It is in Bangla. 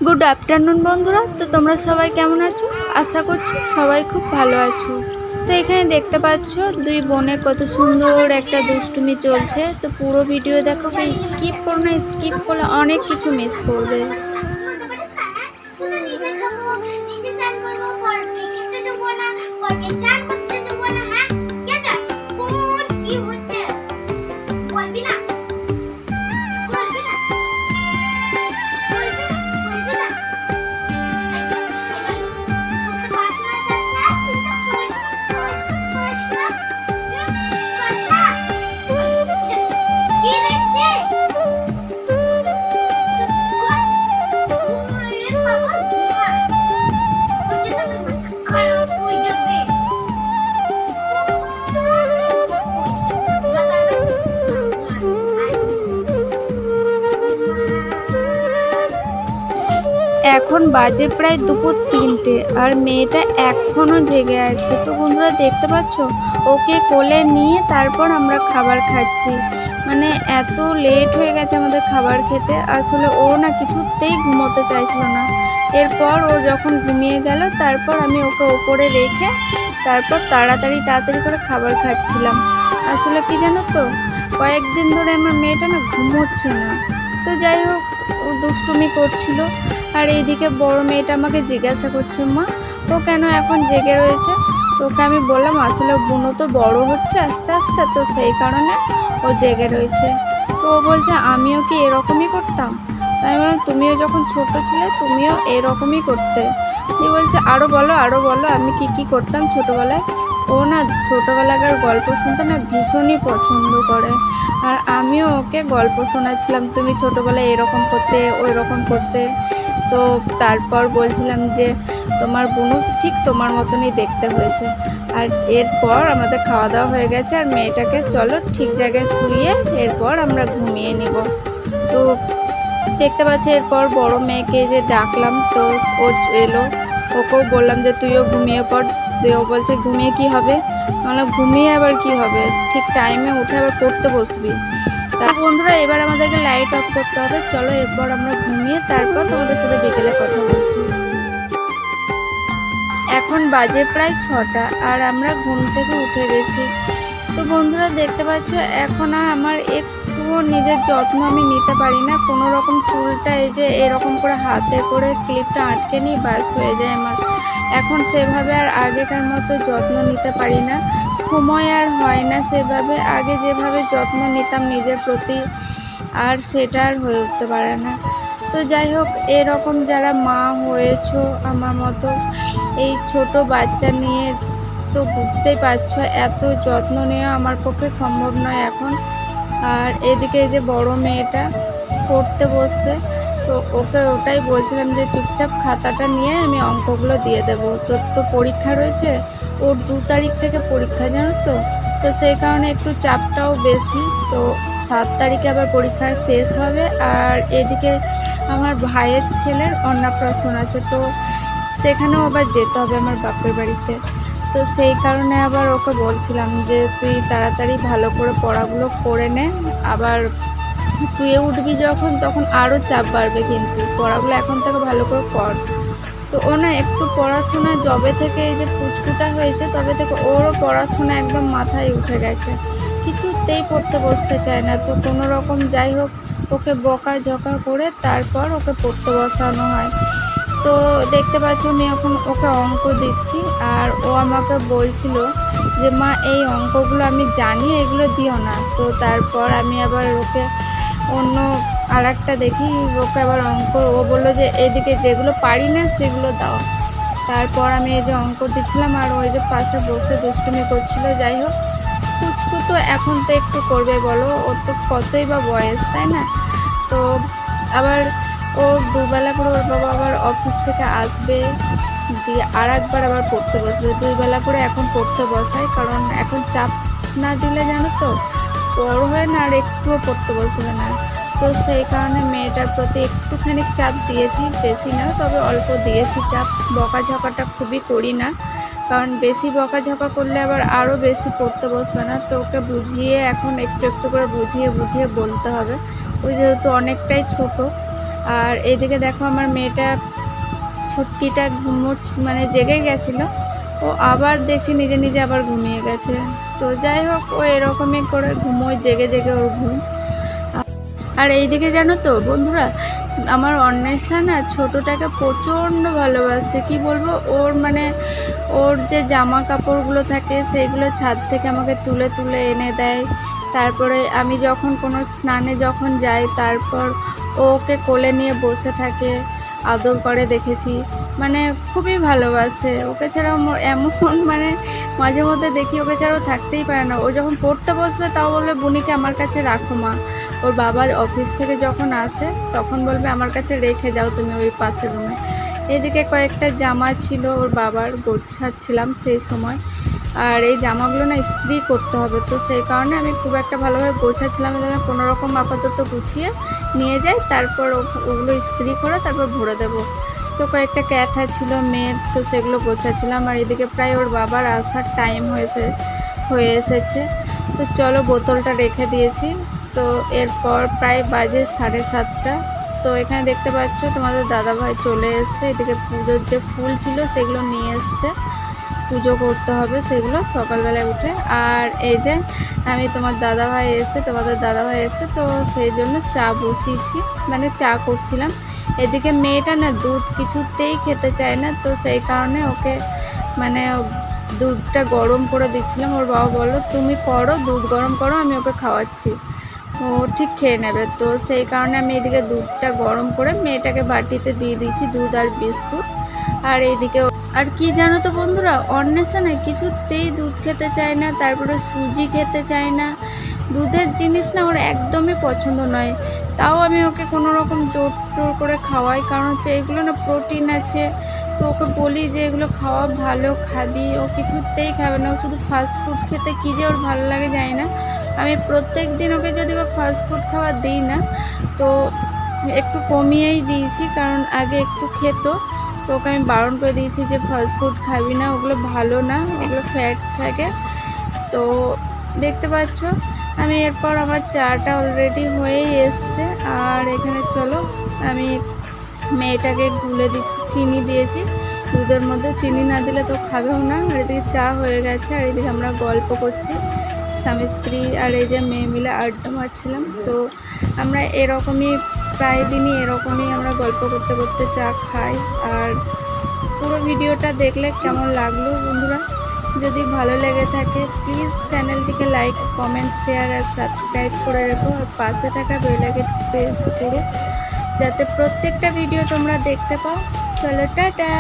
গুড আফটারনুন বন্ধুরা। তো তোমরা সবাই কেমন আছো? আশা করছি সবাই খুব ভালো আছো। তো এখানে দেখতে পাচ্ছ দুই বোনে কত সুন্দর একটা দুষ্টুমি চলছে। তো পুরো ভিডিও দেখো, স্কিপ করো না, স্কিপ করলে অনেক কিছু মিস করবে। এখন বাজে প্রায় দুপুর 3টে আর মেয়েটা এখনও জেগে আছে। তো বন্ধুরা দেখতে পাচ্ছ, ওকে কোলে নিয়ে তারপর আমরা খাবার খাচ্ছি। মানে এত লেট হয়ে গেছে আমাদের খাবার খেতে। আসলে ও না কিছুতেই ঘুমোতে চাইছিল না। এরপর ও যখন ঘুমিয়ে গেল, তারপর আমি ওকে ওপরে রেখে তারপর তাড়াতাড়ি করে খাবার খাচ্ছিলাম। আসলে কি জানো তো, কয়েকদিন ধরে আমার মেয়েটা না ঘুমোচ্ছে না। তো যাই হোক, ও দুষ্টুমি করছিল। আর এইদিকে বড় মেয়েটা আমাকে জিজ্ঞাসা করছে, মা ও কেন এখন জেগে রয়েছে? তোকে আমি বললাম আসলে বুনো তো বড় হচ্ছে আস্তে আস্তে, তো সেই কারণে ও জেগে রয়েছে। তো ও বলছে আমিও কি এরকমই করতাম? তাই বললাম তুমিও যখন ছোট ছিলে তুমিও এরকমই করতে। দিয়ে বলছে আরও বলো আমি কি করতাম ছোটোবেলায়। ও না ছোটোবেলাকার গল্প শুনতে না ভীষণই পছন্দ করে। আর আমিও ওকে গল্প শোনাচ্ছিলাম, তুমি ছোটোবেলায় এরকম করতে ওই রকম করতে। তো তারপর বলছিলাম যে তোমার বোনও ঠিক তোমার মতনই দেখতে হয়েছে। আর এরপর আমাদের খাওয়া দাওয়া হয়ে গেছে আর মেয়েটাকে চলো ঠিক জায়গায় শুইয়ে এরপর আমরা ঘুমিয়ে নিব। তো দেখতে পাচ্ছি এরপর বড় মেয়েকে যে ডাকলাম, তো ও এলো। ওকেও বললাম যে তুইও ঘুমিয়ে পড়। ও বলছে ঘুমিয়ে কি হবে? মানে ঘুমিয়ে আবার কি হবে, ঠিক টাইমে উঠে আবার পড়তে বসবি। তা বন্ধুরা এবার আমাদেরকে লাইট অফ করতে হবে। চলো এরপর আমরা ঘুমিয়ে তারপর তোমাদের সাথে বিকেলে কথা বলছি। এখন বাজে প্রায় 6টা আর আমরা ঘুম থেকে উঠে গেছি। তো বন্ধুরা দেখতে পাচ্ছ এখন আর আমার একটুও নিজের যত্ন আমি নিতে পারি না। কোনো রকম চুলটা এই যে এরকম করে হাতে করে ক্লিপটা আটকে নিই, বাস হয়ে যায় আমার। এখন সেভাবে আর আগেকার মতো যত্ন নিতে পারি না, সময় আর হয় না সেভাবে। আগে যেভাবে যত্ন নিতাম নিজের প্রতি আর সেটা আর হয়ে উঠতে পারে না। তো যাই হোক, এরকম যারা মা হয়েছো আমার মতো এই ছোট বাচ্চা নিয়ে, তো বুঝতেই পারছো এত যত্ন নেওয়া আমার পক্ষে সম্ভব নয় এখন। আর এদিকে যে বড় মেয়েটা পড়তে বসবে, তো ওকে ওটাই বলছিলাম যে চুপচাপ খাতাটা নিয়ে আমি অঙ্কগুলো দিয়ে দেবো। তোর তো পরীক্ষা রয়েছে, ওর 2 তারিখ থেকে পরীক্ষা জানো তো। তো সেই কারণে একটু চাপটাও বেশি। তো 7 তারিখে আবার পরীক্ষা শেষ হবে। আর এদিকে আমার ভাইয়ের ছেলের অন্নপ্রাশন আছে, তো সেখানেও আবার যেতে হবে আমার বাপের বাড়িতে। তো সেই কারণে আবার ওকে বলছিলাম যে তুই তাড়াতাড়ি ভালো করে পড়াগুলো করে নে, আবার তুইও উঠবি যখন তখন আরও চাপ বাড়বে, কিন্তু পড়াগুলো এখন থেকে ভালো করে কর। তো ও না একটু পড়াশোনা যবে থেকে এই যে পুচকুটা হয়েছে তবে থেকে ওরও পড়াশোনা একদম মাথায় উঠে গেছে, কিছুতেই পড়তে বসতে চায় না। তো কোনো রকম যাই হোক ওকে বকাঝকা করে তারপর ওকে পড়তে বসানো হয়। তো দেখতে পাচ্ছ আমি এখন ওকে অঙ্ক দিচ্ছি আর ও আমাকে বলছিল যে মা এই অঙ্কগুলো আমি জানি, এগুলো দিও না। তো তারপর আমি আবার ওকে অন্য আর একটা দেখি, ওকে আবার অঙ্ক ও বললো যে এদিকে যেগুলো পারি না সেগুলো দাও। তারপর আমি এই যে অঙ্ক দিচ্ছিলাম আর ওই যে পাশে বসে দুষ্টুমি করছিল। যাই হোক, কুচকু তো এখন তো একটু করবে বলো, ওর তো কতই বা বয়স, তাই না? তো আবার ওর দুবেলা করে ওর বাবা আবার অফিস থেকে আসবে, দিয়ে আর একবার আবার পড়তে বসবে। 2 বেলা করে এখন পড়তে বসায়, কারণ এখন চাপ না দিলে জানো তো বড় হয়ে না আর একটুও পড়তে বসবে না। তো সেই কারণে মেয়েটার প্রতি একটুখানি চাপ দিয়েছি, বেশি না তবে অল্প দিয়েছি চাপ। বকাঝকাটা খুবই করি না, কারণ বেশি বকাঝকা করলে আবার আরও বেশি পড়তে বসবে না। তো ওকে বুঝিয়ে এখন একটু একটু করে বুঝিয়ে বলতে হবে। ওই যেহেতু অনেকটাই ছোট আর এইদিকে দেখো আমার মেয়েটা ছুটকিটা মানে জেগে গেছিলো, ও আবার দেখছি নিজে নিজে আবার ঘুমিয়ে গেছে। তো যাই হোক, ও এরকমই করে ঘুমোয়, জেগে জেগে ওর ঘুম। আর এইদিকে জানো তো বন্ধুরা, আমার অন্বেষা না ছোটোটাকে প্রচণ্ড ভালোবাসে, কি বলবো, ওর মানে ওর যে জামা কাপড়গুলো থাকে সেইগুলো ছাদ থেকে আমাকে তুলে তুলে এনে দেয়। তারপরে আমি যখন কোনো স্নানে যখন যাই, তারপর ওকে কোলে নিয়ে বসে থাকে, আদর করে দেখেছি। মানে খুবই ভালোবাসে, ওকে ছাড়াও এমন মানে মাঝে মধ্যে দেখি ওকে ছাড়াও থাকতেই পারে না। ও যখন পড়তে বসবে তাও বলবে বুনিকে আমার কাছে রাখো মা। ওর বাবার অফিস থেকে যখন আসে তখন বলবে আমার কাছে রেখে যাও তুমি ওই পাশের রুমে। এদিকে কয়েকটা জামা ছিল ওর বাবার, গোছাচ্ছিলাম সেই সময়। আর এই জামাগুলো না ইস্ত্রি করতে হবে, তো সেই কারণে আমি খুব একটা ভালোভাবে গোছাচ্ছিলাম, কোনো রকম আপাতত গুছিয়ে নিয়ে যাই, তারপর ওগুলো ইস্ত্রি করে তারপর ভরে দেবো। তো কয়েকটা ক্যাথা ছিল মেয়ের, তো সেগুলো গোছাচ্ছিলাম। আর এদিকে প্রায় ওর বাবার আসার টাইম হয়ে এসেছে। তো চলো, বোতলটা রেখে দিয়েছি। তো এরপর প্রায় বাজে 7:30। তো এখানে দেখতে পাচ্ছ তোমাদের দাদাভাই চলে এসছে। এদিকে পুজোর যে ফুল ছিল সেগুলো নিয়ে এসছে, পুজো করতে হবে সেগুলো সকালবেলায় উঠে। আর এই যে তোমাদের দাদাভাই এসে, তো সেই জন্য চা বসিয়েছি, মানে চা করছিলাম। এদিকে মেয়েটা না দুধ কিছুতেই খেতে চায় না, তো সেই কারণে ওকে মানে দুধটা গরম করে দিচ্ছিলাম। ওর বাবা বললো তুমি করো, দুধ গরম করো, আমি ওকে খাওয়াচ্ছি, ও ঠিক খেয়ে নেবে। তো সেই কারণে আমি এদিকে দুধটা গরম করে মেয়েটাকে বাটিতে দিয়ে দিয়েছি, দুধ আর বিস্কুট। আর এইদিকে আর কি জানো তো বন্ধুরা, অন্বেষা না কিছুতেই দুধ খেতে চায় না, তারপরে সুজি খেতে চায় না, দুধের জিনিস না ওর একদমই পছন্দ নয়। তাও আমি ওকে কোনো রকম জোর টোর করে খাওয়াই, কারণ হচ্ছে এগুলো না প্রোটিন আছে। তো ওকে বলি যে এগুলো খাওয়া ভালো, খাবি, ও কিছুতেই খাবে না। ও শুধু ফাস্টফুড খেতে কী যে ওর ভালো লাগে জানি না। আমি প্রত্যেক দিন ওকে যদি বা ফাস্টফুড খাওয়া দিই না, তো একটু কমিয়েই দিয়েছি, কারণ আগে একটু খেত, তো ওকে আমি বারণ করে দিয়েছি যে ফাস্টফুড খাবি না, ওগুলো ভালো না, ওগুলো ফ্যাট থাকে। তো দেখতে পাচ্ছ আমি এরপর আমার চাটা অলরেডি হয়েই এসছে। আর এখানে চলো আমি মেয়েটাকে গুলে দিচ্ছি, চিনি দিয়েছি দুধের মধ্যে, চিনি না দিলে তো খাবেও না। আর এদিকে চা হয়ে গেছে, আর এদিকে আমরা গল্প করছি স্বামী স্ত্রী, আর এই যে মেয়ে মিলে আড্ডা মারছিলাম। তো আমরা এরকমই প্রায় দিনই এরকমই আমরা গল্প করতে করতে চা খাই। আর পুরো ভিডিওটা দেখলে কেমন লাগলো বন্ধুরা, যদি ভালো লেগে থাকে প্লিজ চ্যানেলটিকে লাইক, কমেন্ট, শেয়ার আর সাবস্ক্রাইব করে রেখো। আর পাশে থাকা বেল আইকন প্রেস করো যাতে প্রত্যেকটা ভিডিও তোমরা দেখতে পাও। চলো টাটা।